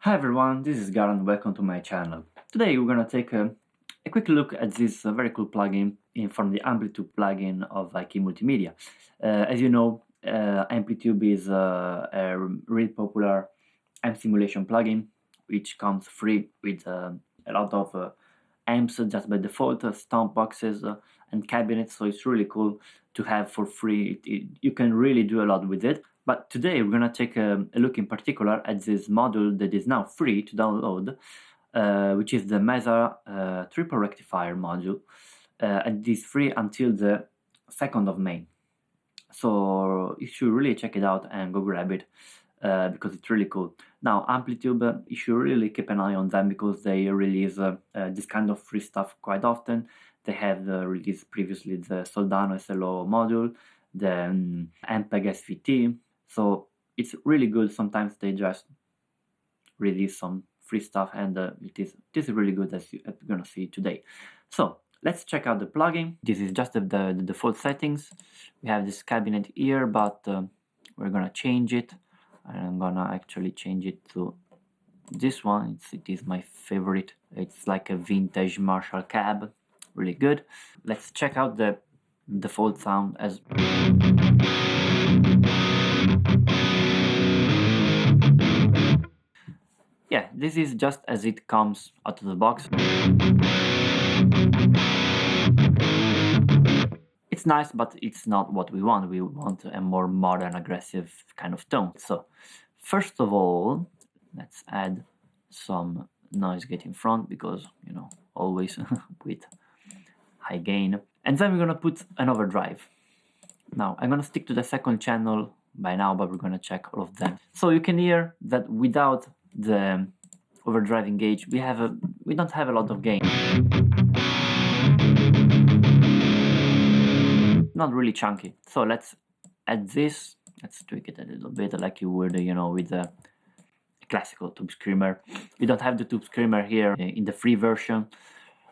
Hi everyone, this is Gar and welcome to my channel. Today we're gonna take a quick look at this very cool plugin from the Amplitube plugin of IK Multimedia. As you know, Amplitube is a really popular amp simulation plugin which comes free with a lot of amps just by default, stomp boxes and cabinets, so it's really cool to have for free. You can really do a lot with it. But today we're gonna take a look in particular at this module that is now free to download, which is the Mesa Triple Rectifier module, and it is free until the 2nd of May. So you should really check it out and go grab it because it's really cool. Now Amplitube, you should really keep an eye on them because they release this kind of free stuff quite often. They have released previously the Soldano SLO module, the Ampeg SVT. So it's really good. Sometimes they just release some free stuff, and it is really good, as you're gonna see today. So let's check out the plugin. This is just the default settings. We have this cabinet here, but we're gonna change it. I'm gonna actually change it to this one. It is my favorite. It's like a vintage Marshall cab, really good. Let's check out the default sound as yeah, this is just as it comes out of the box. It's nice, but it's not what we want. We want a more modern, aggressive kind of tone. So first of all, let's add some noise gate in front because, you know, always with high gain. And then we're gonna put an overdrive. Now I'm gonna stick to the second channel by now, but we're gonna check all of them. So you can hear that without the overdriving gauge, we don't have a lot of gain. Not really chunky. So let's add this. Let's tweak it a little bit like you would, you know, with a classical tube screamer. We don't have the tube screamer here in the free version,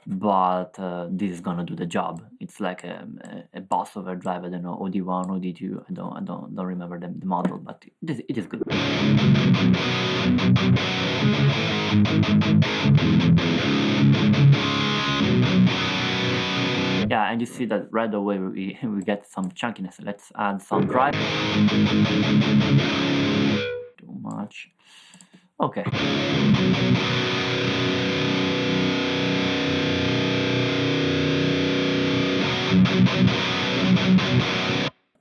but this is gonna do the job. It's like a Boss overdrive. I don't know, OD1, OD2. I don't remember the model, but it is good. Yeah, and you see that right away we get some chunkiness. Let's add some drive. Too much. Okay.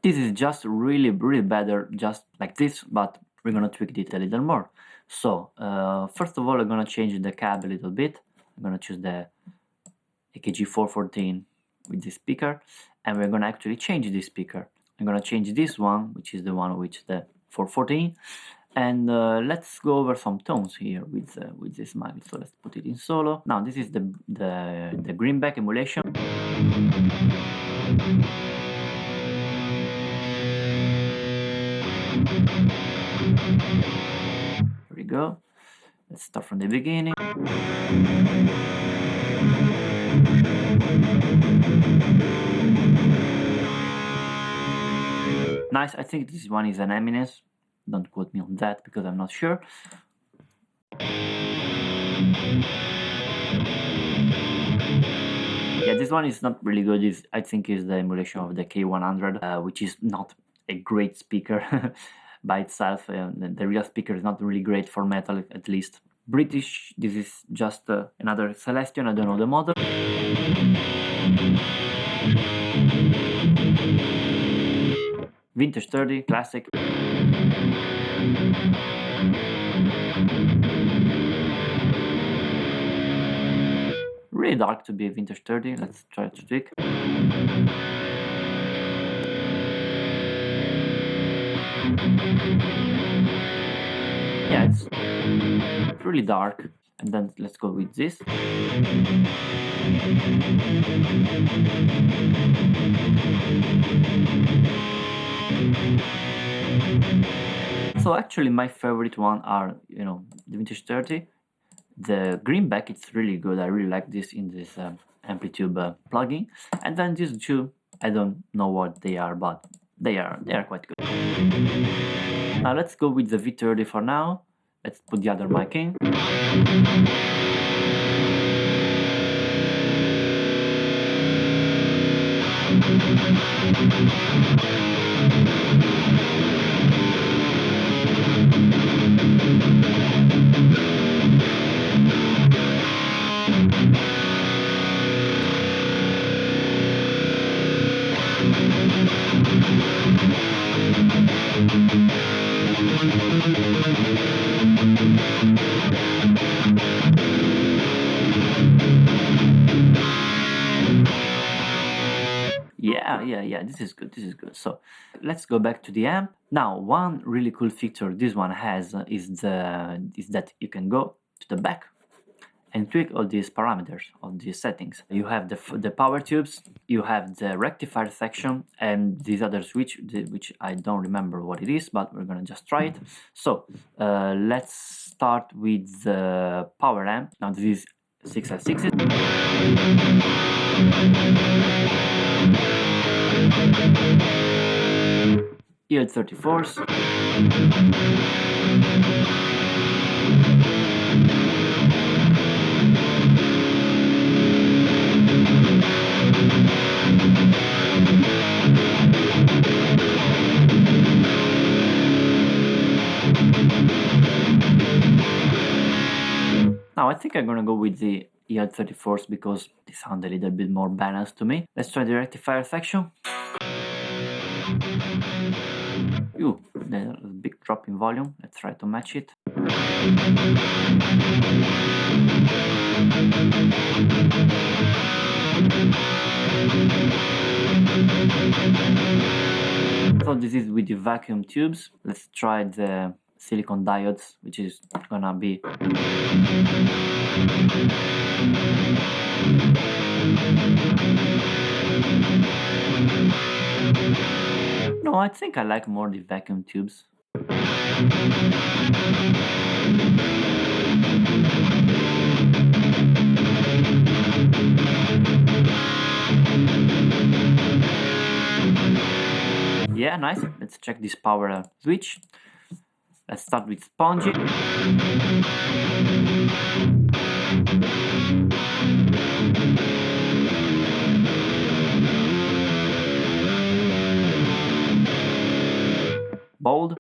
This is just really better, just like this, but we're gonna tweak it a little more. So first of all, I'm gonna change the cab a little bit. I'm gonna choose the AKG 414 with this speaker, and we're gonna actually change this speaker. I'm gonna change this one, which is the one with the 414, and let's go over some tones here with this mic. So let's put it in solo. Now this is the greenback emulation. Here we go. Let's start from the beginning. Nice. I think this one is an Eminence. Don't quote me on that because I'm not sure. Yeah, this one is not really good. I think is the emulation of the K100, which is not a great speaker by itself. The real speaker is not really great for metal, at least. British, this is just another Celestion. I don't know the model. Vintage 30, classic. Really dark to be a vintage 30. Let's try to tweak. Yeah, it's really dark. And then let's go with this. So actually my favorite one are, you know, the vintage 30. The greenback, it's really good. I really like this in this Amplitube plugin. And then these two, I don't know what they are, but they are quite good. Now let's go with the V30 for now. Let's put the other mic in. Yeah, this is good. So let's go back to the amp. Now, one really cool feature this one has is that you can go to the back and tweak all these parameters of these settings. You have the power tubes, you have the rectifier section, and this other switch, which I don't remember what it is, but we're gonna just try it. So let's start with the power amp. Now this is 6L6s. EL34s. Now I think I'm gonna go with the EL34s because they sound a little bit more balanced to me. Let's try the rectifier section. Ooh, there's a big drop in volume. Let's try to match it. So this is with the vacuum tubes. Let's try the silicon diodes, which is gonna be no, I think I like more the vacuum tubes. Yeah, nice. Let's check this power switch. Let's start with Spongy. Bold.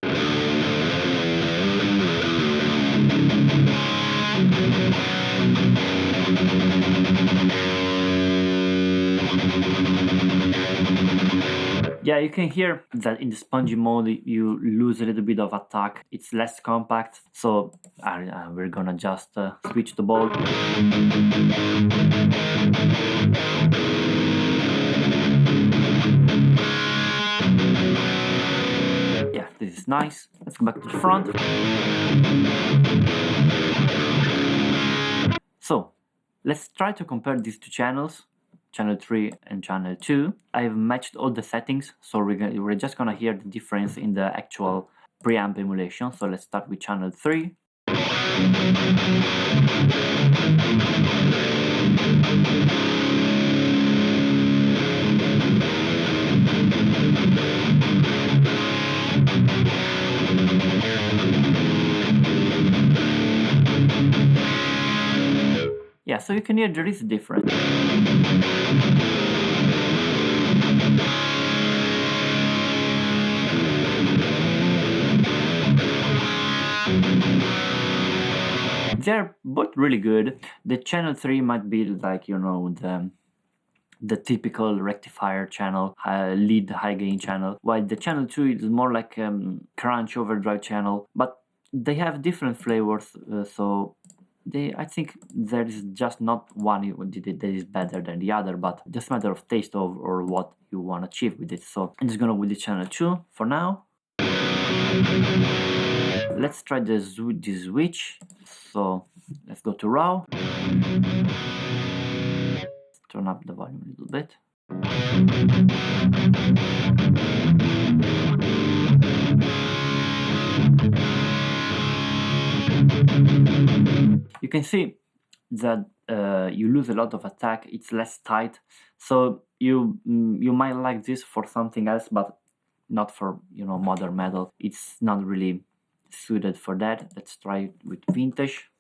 Yeah, you can hear that in the spongy mode you lose a little bit of attack. It's less compact, so we're gonna just switch the ball. Yeah, this is nice. Let's go back to the front. So let's try to compare these two channels, channel 3 and channel 2. I've matched all the settings, so we're just gonna hear the difference in the actual preamp emulation. So let's start with channel 3. Yeah, so you can hear there is a difference. They're both really good. The channel 3 might be like, you know, the typical rectifier channel, lead high gain channel, while the channel 2 is more like crunch overdrive channel, but they have different flavors, so I think there is just not one that is better than the other, but just a matter of taste or what you want to achieve with it. So I'm just gonna go with the channel 2 for now. Let's try the switch. So let's go to raw. Turn up the volume a little bit. You can see that you lose a lot of attack. It's less tight, so you might like this for something else, but not for, you know, modern metal. It's not really suited for that. Let's try it with vintage.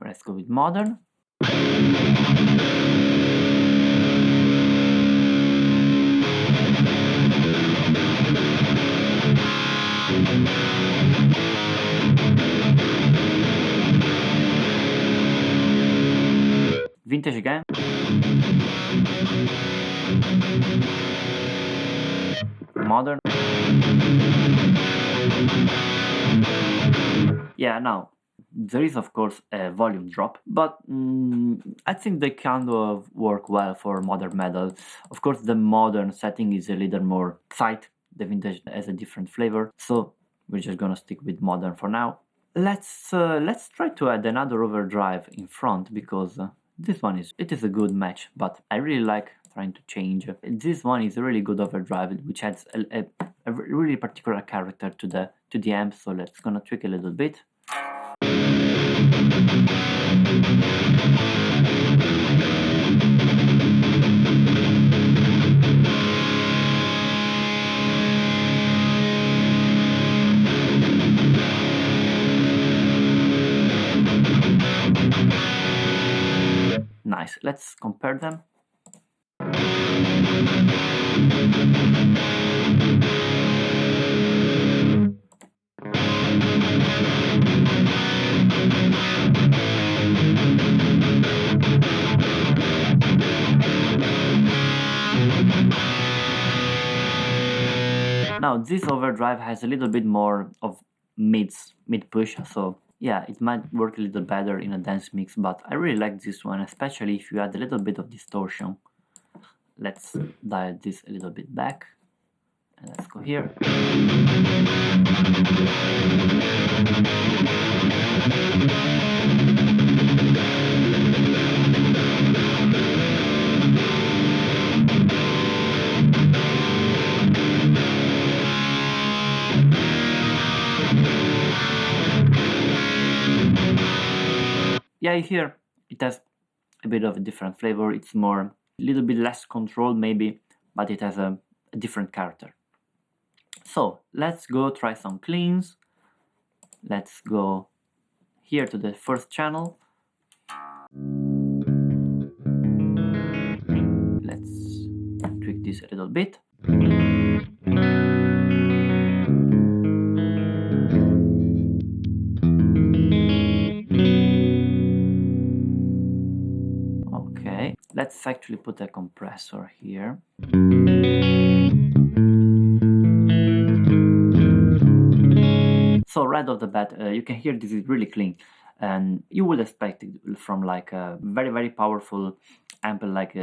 Let's go with modern. Vintage again. Modern. Yeah, now there is of course a volume drop, but I think they kind of work well for modern metal. Of course, the modern setting is a little more tight. The vintage has a different flavor, so we're just gonna stick with modern for now. Let's try to add another overdrive in front, because this one is a good match, but I really like trying to change. This one is a really good overdrive, which adds a really particular character to the amp. So let's gonna tweak a little bit. Nice. Let's compare them. Now this overdrive has a little bit more of mid push, so yeah, it might work a little better in a dance mix, but I really like this one, especially if you add a little bit of distortion. Let's dial this a little bit back, and let's go here. Yeah, here it has a bit of a different flavor. It's more, a little bit less controlled maybe, but it has a different character. So let's go try some cleans. Let's go here to the first channel. Let's tweak this a little bit. Okay, let's actually put a compressor here. So right off the bat, you can hear this is really clean, and you would expect it from like a very powerful amp like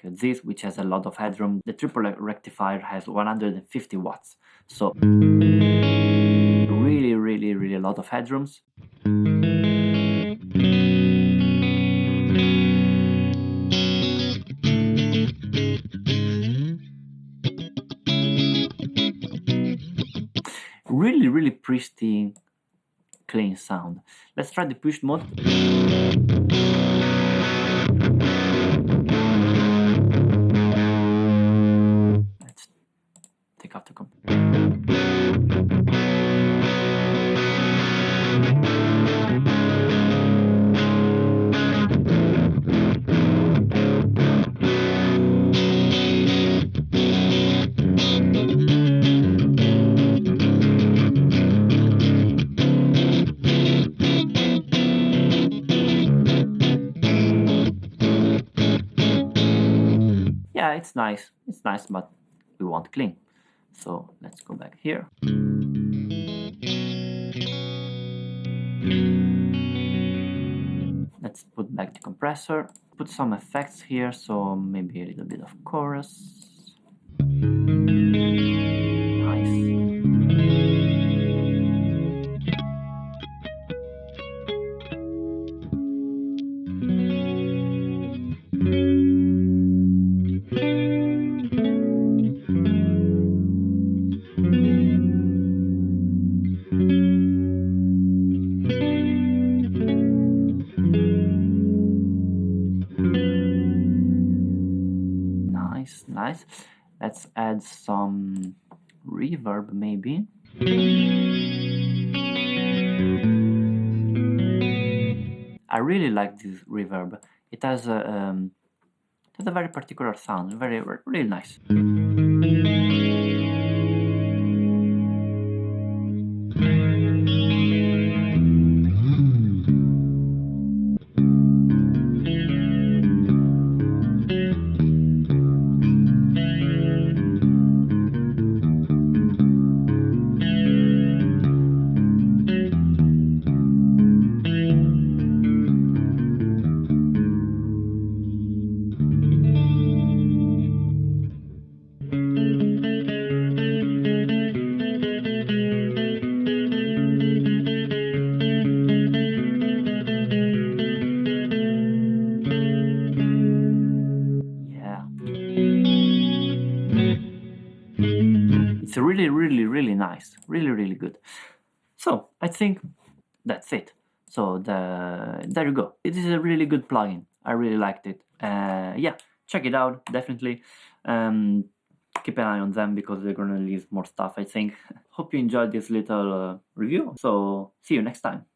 this, which has a lot of headroom. The triple rectifier has 150 watts, so really a lot of headrooms. Really pristine, clean sound. Let's try the push mode. Let's take off the Yeah, it's nice, but we want clean. So let's go back here. Let's put back the compressor, put some effects here, so maybe a little bit of chorus. nice. Let's add some reverb maybe. I really like this reverb. It has a very particular sound, really nice. It's really nice, really good. So I think that's it. So there you go. It is a really good plugin. I really liked it. Yeah, check it out definitely. Keep an eye on them because they're gonna release more stuff, I think. Hope you enjoyed this little review. So see you next time.